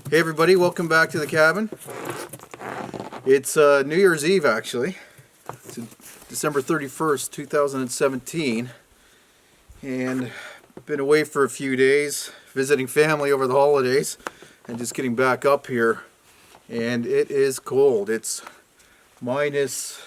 Hey everybody, welcome back to the cabin. It's New Year's Eve actually. It's December 31st, 2017. And been away for a few days, visiting family over the holidays, and just getting back up here. And it is cold. It's minus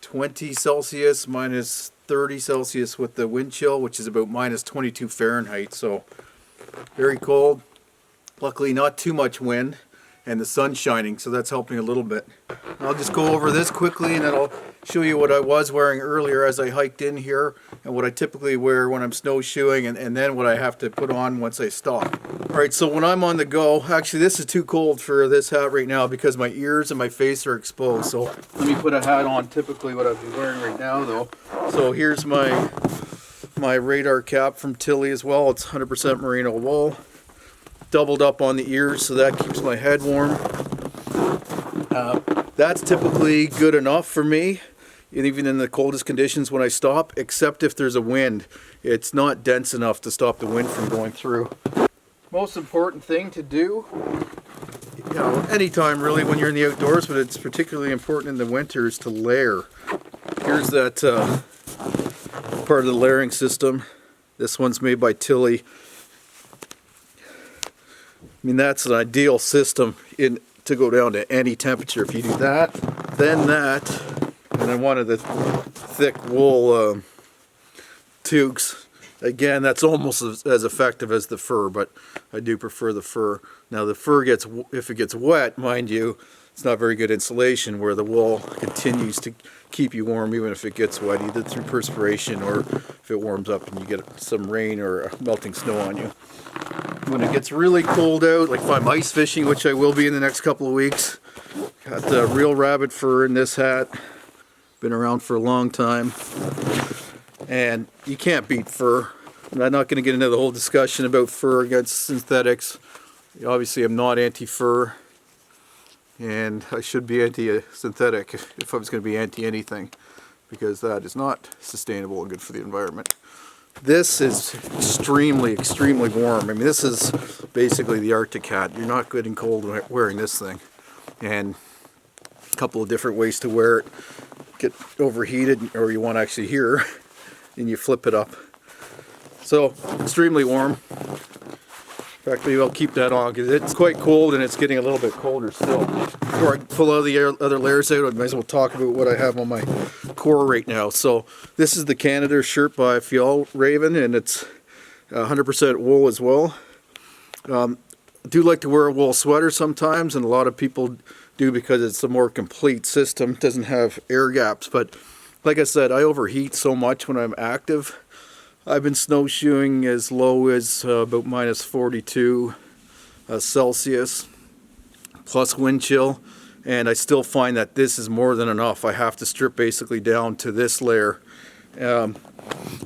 20 Celsius, minus 30 Celsius with the wind chill, which is about minus 22 Fahrenheit. So very cold. Luckily not too much wind and the sun's shining, so that's helping a little bit. I'll just go over this quickly and then I'll show you what I was wearing earlier as I hiked in here and what I typically wear when I'm snowshoeing, and then what I have to put on once I stop. Alright, so when I'm on the go, actually this is too cold for this hat right now because my ears and my face are exposed. So let me put a hat on, typically what I'd be wearing right now though. So here's my radar cap from Tilley as well. It's 100% merino wool. Doubled up on the ears so that keeps my head warm. That's typically good enough for me, even in the coldest conditions when I stop, except if there's a wind. It's not dense enough to stop the wind from going through. Most important thing to do, you know, anytime really when you're in the outdoors, but it's particularly important in the winter, is to layer. Here's that part of the layering system. This one's made by Tilley. I mean, that's an ideal system to go down to any temperature. If you do that, then one of the thick wool toques. Again, that's almost as effective as the fur, but I do prefer the fur. Now the fur if it gets wet, mind you, it's not very good insulation, where the wool continues to keep you warm even if it gets wet, either through perspiration or if it warms up and you get some rain or melting snow on you. When it gets really cold out, like if I'm ice fishing, which I will be in the next couple of weeks, got the real rabbit fur in this hat. Been around for a long time. And you can't beat fur. I'm not going to get into the whole discussion about fur against synthetics. Obviously I'm not anti-fur. And I should be anti-synthetic if I was going to be anti-anything, because that is not sustainable and good for the environment. This is extremely warm. I mean, this is basically the Arctic hat. You're not good and cold wearing this thing. And a couple of different ways to wear it. Get overheated, or you want actually here, and you flip it up. So, extremely warm. In fact, maybe I'll keep that on because it's quite cold and it's getting a little bit colder still. Before I pull all the other layers out, I might as well talk about what I have on my core right now. So this is the Canada shirt by Fjallraven, and it's 100% wool as well. I do like to wear a wool sweater sometimes, and a lot of people do because it's a more complete system. It doesn't have air gaps, but like I said, I overheat so much when I'm active. I've been snowshoeing as low as about minus 42 Celsius plus wind chill, and I still find that this is more than enough. I have to strip basically down to this layer, and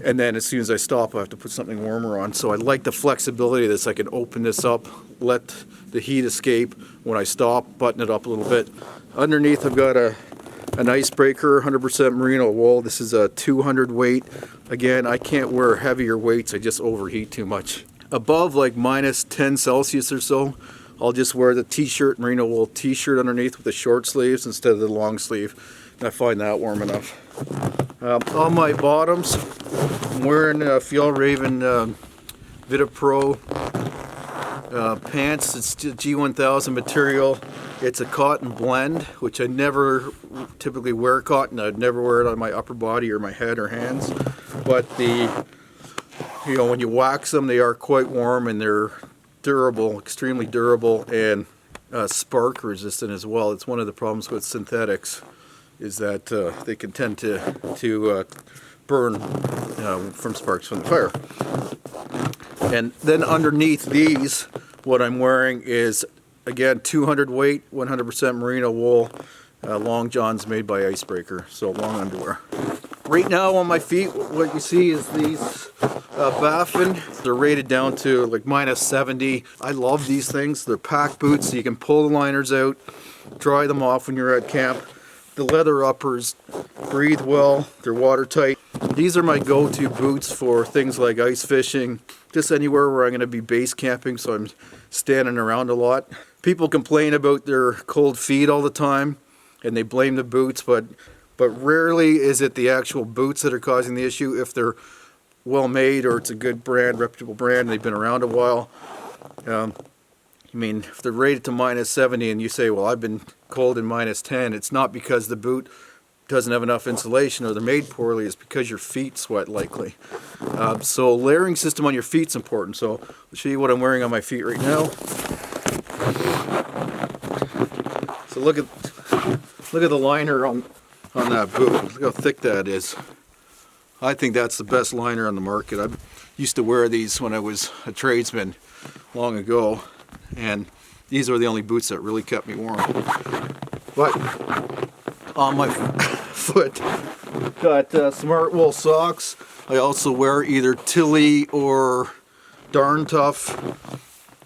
then as soon as I stop I have to put something warmer on. So I like the flexibility of this. I can open this up, let the heat escape when I stop, button it up a little bit. Underneath I've got an Icebreaker, 100% merino wool. This is a 200 weight. Again, I can't wear heavier weights, I just overheat too much. Above like minus 10 Celsius or so, I'll just wear the t-shirt, merino wool t-shirt underneath with the short sleeves instead of the long sleeve. And I find that warm enough. On my bottoms, I'm wearing Fjallraven Vidda Pro pants. It's G1000 material. It's a cotton blend, which I never typically wear cotton. I'd never wear it on my upper body or my head or hands. But when you wax them, they are quite warm and they're durable, extremely durable, and spark resistant as well. It's one of the problems with synthetics, is that they can tend to burn from sparks from the fire. And then underneath these, what I'm wearing is, again, 200 weight, 100% merino wool, long johns made by Icebreaker, so long underwear. Right now on my feet, what you see is these Baffin. They're rated down to like minus 70. I love these things. They're pack boots, so you can pull the liners out, dry them off when you're at camp. The leather uppers breathe well, they're watertight. These are my go-to boots for things like ice fishing, just anywhere where I'm going to be base camping, so I'm standing around a lot. People complain about their cold feet all the time, and they blame the boots, but rarely is it the actual boots that are causing the issue. If they're well made or it's a good brand, reputable brand, and they've been around a while. I mean, if they're rated to -70 and you say, well, I've been cold in -10, it's not because the boot doesn't have enough insulation or they're made poorly, it's because your feet sweat likely. So layering system on your feet's important. So I'll show you what I'm wearing on my feet right now. So look at the liner on that boot. Look how thick that is. I think that's the best liner on the market. I used to wear these when I was a tradesman long ago, and these are the only boots that really kept me warm. But on my foot, got smart wool socks. I also wear either Tilley or Darn Tough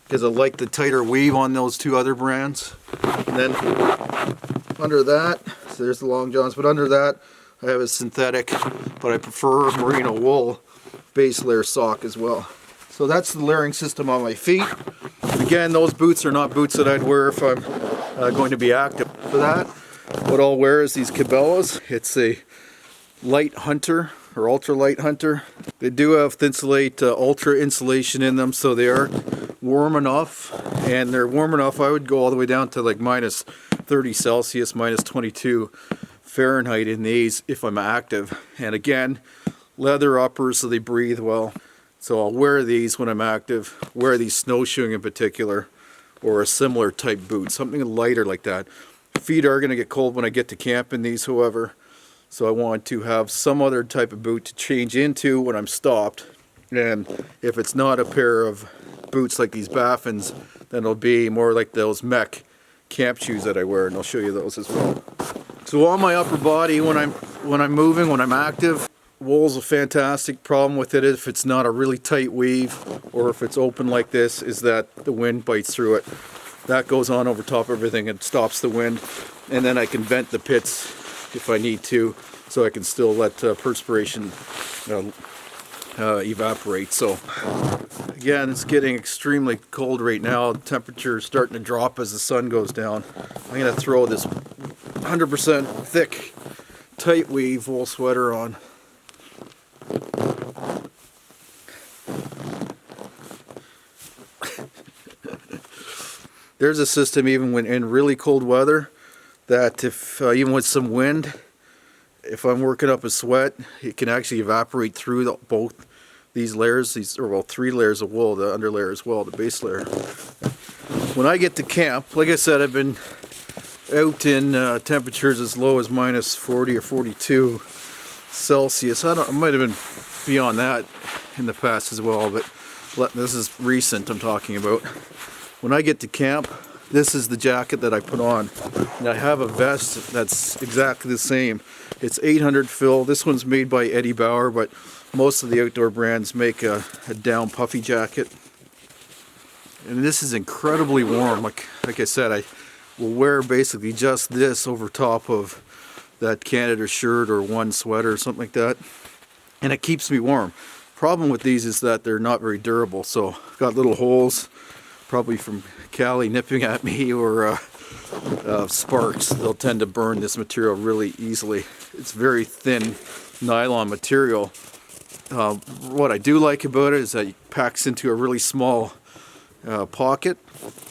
because I like the tighter weave on those two other brands. And then under that, so there's the long johns, but under that I have a synthetic, but I prefer merino wool base layer sock as well. So that's the layering system on my feet. Again, those boots are not boots that I'd wear if I'm going to be active. For that, what I'll wear is these Cabelas. It's a light hunter or ultra light hunter. They do have Thinsulate ultra insulation in them, so they are warm enough, and they're warm enough. I would go all the way down to like -30 Celsius, -22 Fahrenheit in these if I'm active. And again, leather uppers, so they breathe well. So I'll wear these when I'm active, wear these snowshoeing in particular, or a similar type boot, something lighter like that. Feet are going to get cold when I get to camp in these, however, so I want to have some other type of boot to change into when I'm stopped. And if it's not a pair of boots like these Baffins, then it'll be more like those mech camp shoes that I wear, and I'll show you those as well. So on my upper body, when I'm moving, when I'm active, wool's a fantastic. Problem with it, if it's not a really tight weave or if it's open like this, is that the wind bites through it. That goes on over top of everything and stops the wind, and then I can vent the pits if I need to, so I can still let perspiration evaporate. So again, it's getting extremely cold right now. The temperature is starting to drop as the sun goes down. I'm going to throw this 100% thick tight weave wool sweater on. There's a system even when in really cold weather that if even with some wind, if I'm working up a sweat, it can actually evaporate through both these layers, well, 3 layers of wool, the under layer as well, the base layer. When I get to camp, like I said, I've been out in temperatures as low as -40 or 42 Celsius. I might have been beyond that in the past as well, but this is recent I'm talking about. When I get to camp, this is the jacket that I put on, and I have a vest that's exactly the same. It's 800 fill. This one's made by Eddie Bauer, but most of the outdoor brands make a down puffy jacket. And this is incredibly warm. Like I said, I will wear basically just this over top of that Canada shirt or one sweater or something like that, and it keeps me warm. Problem with these is that they're not very durable, so I've got little holes, probably from Cali nipping at me, or sparks. They'll tend to burn this material really easily. It's very thin nylon material. What I do like about it is that it packs into a really small pocket,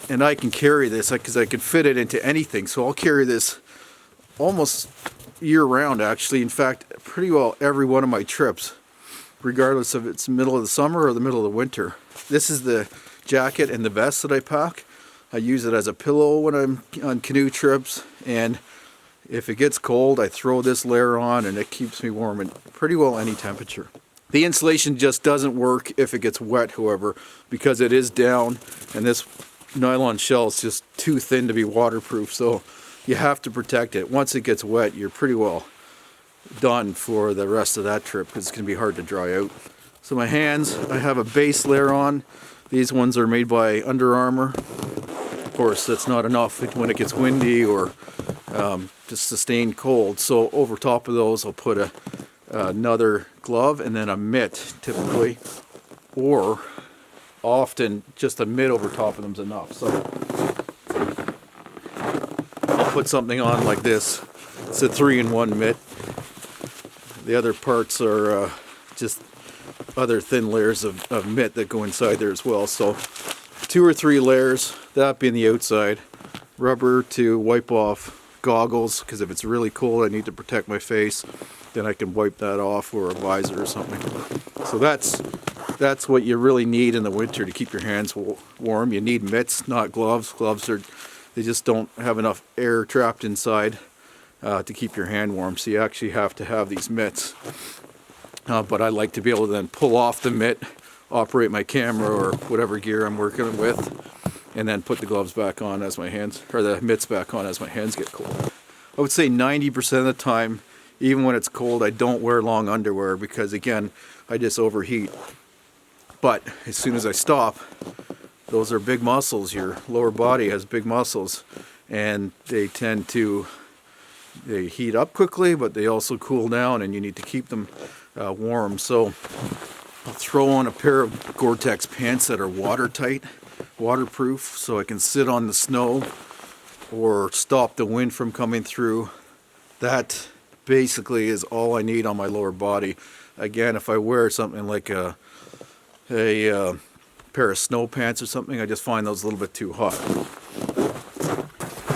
and I can carry this because I can fit it into anything. So I'll carry this almost year round, actually. In fact, pretty well every one of my trips, regardless if it's middle of the summer or the middle of the winter. This is the jacket and the vest that I pack. I use it as a pillow when I'm on canoe trips, and if it gets cold, I throw this layer on and it keeps me warm in pretty well any temperature. The insulation just doesn't work if it gets wet, however, because it is down and this nylon shell is just too thin to be waterproof, so you have to protect it. Once it gets wet, you're pretty well done for the rest of that trip because it's going to be hard to dry out. So my hands, I have a base layer on. These ones are made by Under Armour. Of course, that's not enough when it gets windy or to sustain cold. So over top of those I'll put another glove and then a mitt typically, or often just a mitt over top of them is enough. So I'll put something on like this. It's a 3-in-1 mitt. The other parts are just other thin layers of mitt that go inside there as well. So 2 or 3 layers, that being the outside. Rubber to wipe off goggles, because if it's really cold I need to protect my face, then I can wipe that off, or a visor or something. So that's what you really need in the winter to keep your hands warm. You need mitts, not gloves. Gloves they just don't have enough air trapped inside to keep your hand warm, so you actually have to have these mitts. But I like to be able to then pull off the mitt, operate my camera or whatever gear I'm working with, and then put the gloves back on as my hands, or the mitts back on as my hands get cold. I would say 90% of the time, even when it's cold, I don't wear long underwear because, again, I just overheat. But as soon as I stop, those are big muscles. Your lower body has big muscles, and they heat up quickly, but they also cool down, and you need to keep them warm. So I'll throw on a pair of Gore-Tex pants that are watertight, waterproof, so I can sit on the snow or stop the wind from coming through. That basically is all I need on my lower body. Again, if I wear something like a pair of snow pants or something, I just find those a little bit too hot.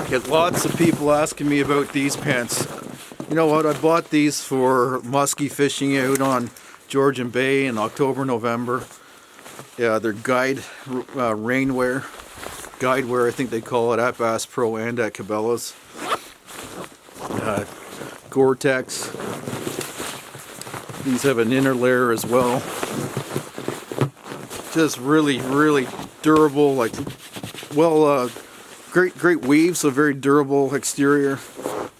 Get lots of people asking me about these pants. You know what, I bought these for muskie fishing out on Georgian Bay in October, November. Yeah, they're rainwear, guidewear I think they call it, at Basspro and at Cabelas. Gore-Tex. These have an inner layer as well. Just really, really durable, like, well, great weave, so very durable exterior.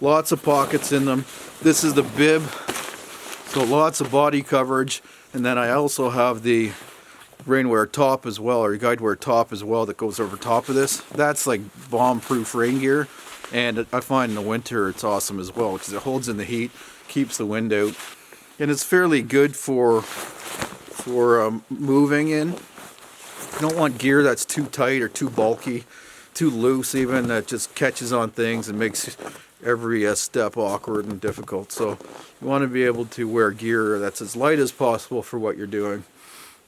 Lots of pockets in them. This is the bib, so lots of body coverage. And then I also have the rainwear top as well, or guidewear top as well, that goes over top of this. That's like bomb-proof rain gear, and I find in the winter it's awesome as well because it holds in the heat, keeps the wind out, and it's fairly good for moving in. You don't want gear that's too tight or too bulky, too loose even, that just catches on things and makes every step awkward and difficult. So you want to be able to wear gear that's as light as possible for what you're doing.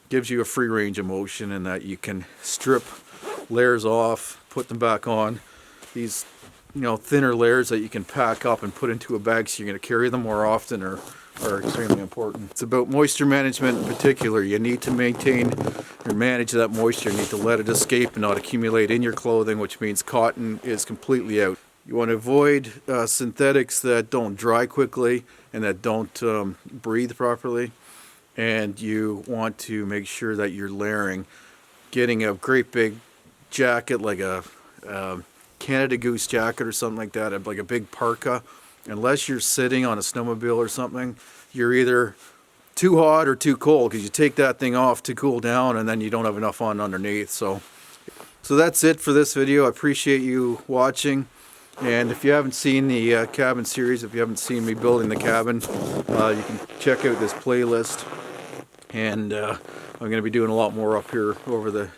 Gives you a free range of motion, and that you can strip layers off, put them back on. These, thinner layers that you can pack up and put into a bag so you're going to carry them more often are extremely important. It's about moisture management in particular. You need to maintain or manage that moisture. You need to let it escape and not accumulate in your clothing, which means cotton is completely out. You want to avoid synthetics that don't dry quickly and that don't breathe properly. And you want to make sure that you're layering. Getting a great big jacket, like a Canada Goose jacket or something like that, like a big parka. Unless you're sitting on a snowmobile or something, you're either too hot or too cold, because you take that thing off to cool down and then you don't have enough on underneath. So that's it for this video. I appreciate you watching. And if you haven't seen the cabin series, if you haven't seen me building the cabin, you can check out this playlist. And I'm going to be doing a lot more up here over the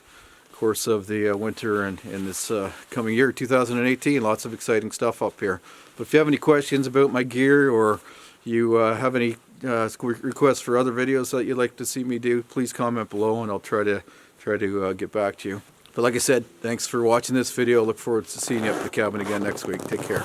course of the winter and in this coming year, 2018. Lots of exciting stuff up here. But if you have any questions about my gear, or you have any requests for other videos that you'd like to see me do, please comment below, and I'll try to get back to you. But like I said, thanks for watching this video. Look forward to seeing you up at the cabin again next week. Take care.